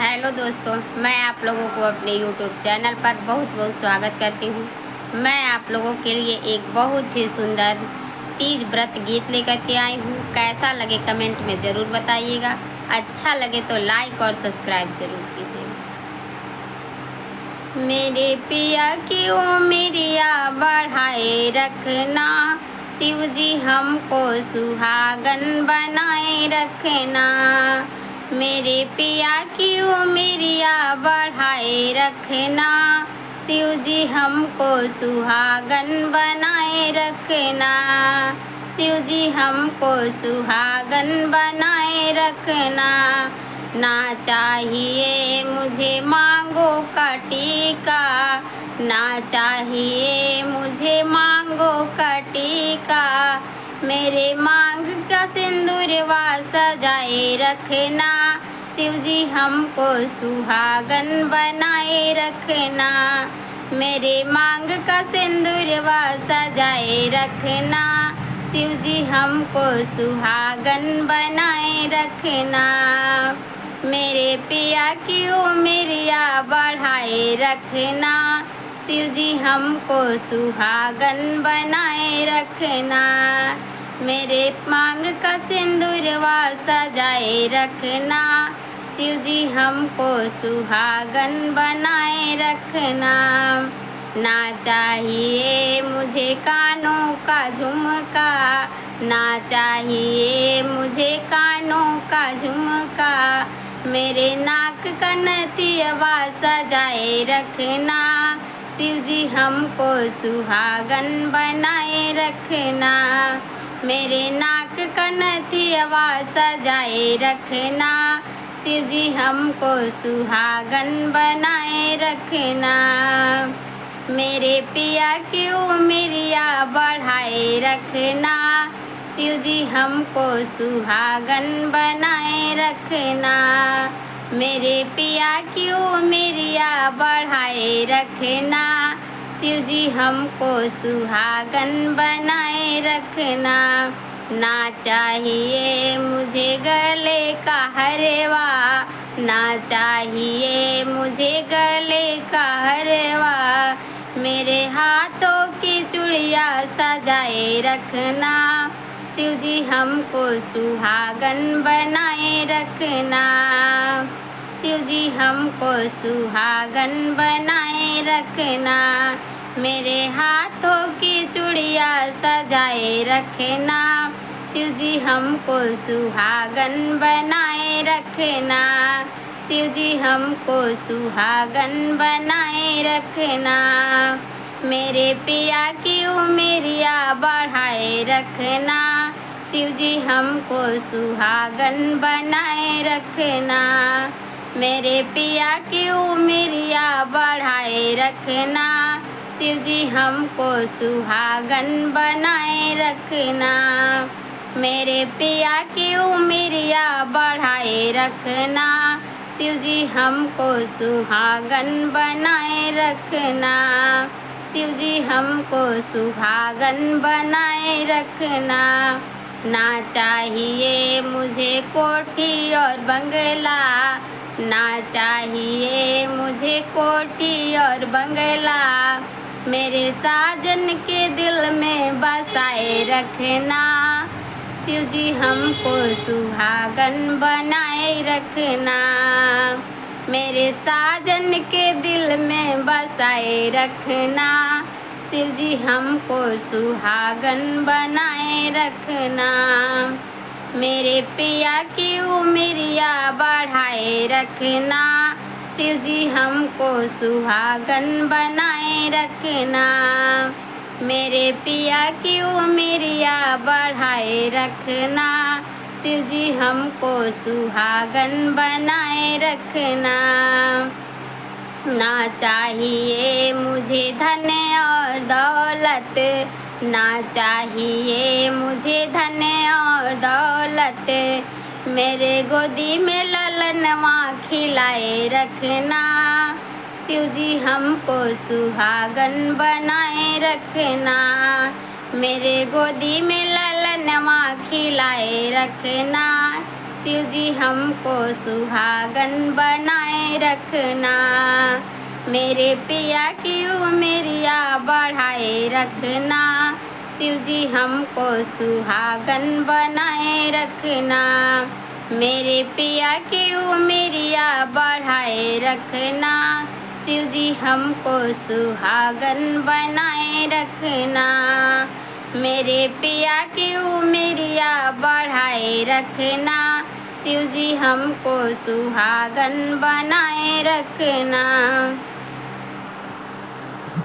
Hello दोस्तों, मैं आप लोगों को अपने यूट्यूब चैनल पर बहुत बहुत स्वागत करती हूँ। मैं आप लोगों के लिए एक बहुत ही सुंदर तीज व्रत गीत लेकर के आई हूँ। कैसा लगे कमेंट में ज़रूर बताइएगा। अच्छा लगे तो लाइक और सब्सक्राइब ज़रूर कीजिएगा। मेरे पिया की उमरिया बढ़ाए रखना, शिव जी हमको सुहागन बनाए रखना। मेरे पिया की उमरिया बढ़ाए रखना, शिव जी हमको सुहागन बनाए रखना। शिव जी हमको सुहागन बनाए रखना। ना चाहिए मुझे मांगो का टीका, ना चाहिए मुझे मांगो का टीका। मेरे मांग का सिंदूरवा सजाए रखना, शिव जी हमको सुहागन बनाए रखना। मेरे मांग का सिंदूरवा सजाए रखना, शिव जी हमको सुहागन बनाए रखना। मेरे पिया की उमरिया बढ़ाए रखना, शिव जी हमको सुहागन बनाए रखना। मेरे मांग का सिंदूरवा सजाए रखना, शिव जी हमको सुहागन बनाए रखना। ना चाहिए मुझे कानों का झुमका, ना चाहिए मुझे कानों का झुमका। मेरे नाक का नथिया सजाए रखना, शिव जी हमको सुहागन बनाए रखना। मेरे नाक का नथिया सजाए रखना, शिव जी हमको सुहागन बनाए रखना। मेरे पिया की उमरिया बढ़ाए रखना, शिव जी हमको सुहागन बनाए रखना। मेरे पिया की उमरिया बढ़ाए रखना, शिव जी हमको सुहागन बनाए रखना। ना चाहिए मुझे गले का हरवा, ना चाहिए मुझे गले का हरवा। मेरे हाथों की चूड़िया सजाए रखना, शिव जी हमको सुहागन बनाए रखना। शिव जी हमको सुहागन बनाए रखना। मेरे हाथों की चूड़िया सजाए रखना, शिव जी हमको सुहागन बनाए रखना। शिव जी हमको सुहागन बनाए रखना। मेरे पिया की उमरिया बढ़ाए रखना, शिव जी हमको सुहागन बनाए रखना। मेरे पिया की उमरिया बढ़ाए रखना, शिव जी हमको सुहागन बनाए रखना। मेरे पिया की उमरिया बढ़ाए रखना, शिव जी हमको सुहागन बनाए रखना। शिव जी हमको सुहागन बनाए रखना। ना चाहिए मुझे कोठी और बंगला, ना चाहिए मुझे कोठी और बंगला। मेरे साजन के दिल में बसाए रखना, शिव जी हमको सुहागन बनाए रखना। मेरे साजन के दिल में बसाए रखना, शिव जी हमको सुहागन बनाए रखना। मेरे पिया की उमरिया बढ़ाए रखना, शिव जी हमको सुहागन बनाए रखना। मेरे पिया की उमरिया बढ़ाए रखना, शिव जी हमको सुहागन बनाए रखना। ना चाहिए मुझे धन और दौलत, ना चाहिए मुझे धन और दौलत। मेरे गोदी में ललनवा खिलाए रखना, शिव जी हमको सुहागन बनाए रखना। मेरे गोदी में ललनवा खिलाए रखना, शिव जी हमको सुहागन बनाए बनाए रखना। मेरे पिया की उमरिया बढ़ाए रखना। शिव जी हमको सुहागन बनाए रखना। मेरे पिया की उमरिया बढ़ाए रखना। शिव जी हमको सुहागन बनाए रखना। मेरे पिया की उमरिया बढ़ाए रखना। शिव जी हमको सुहागन बनाए रखना।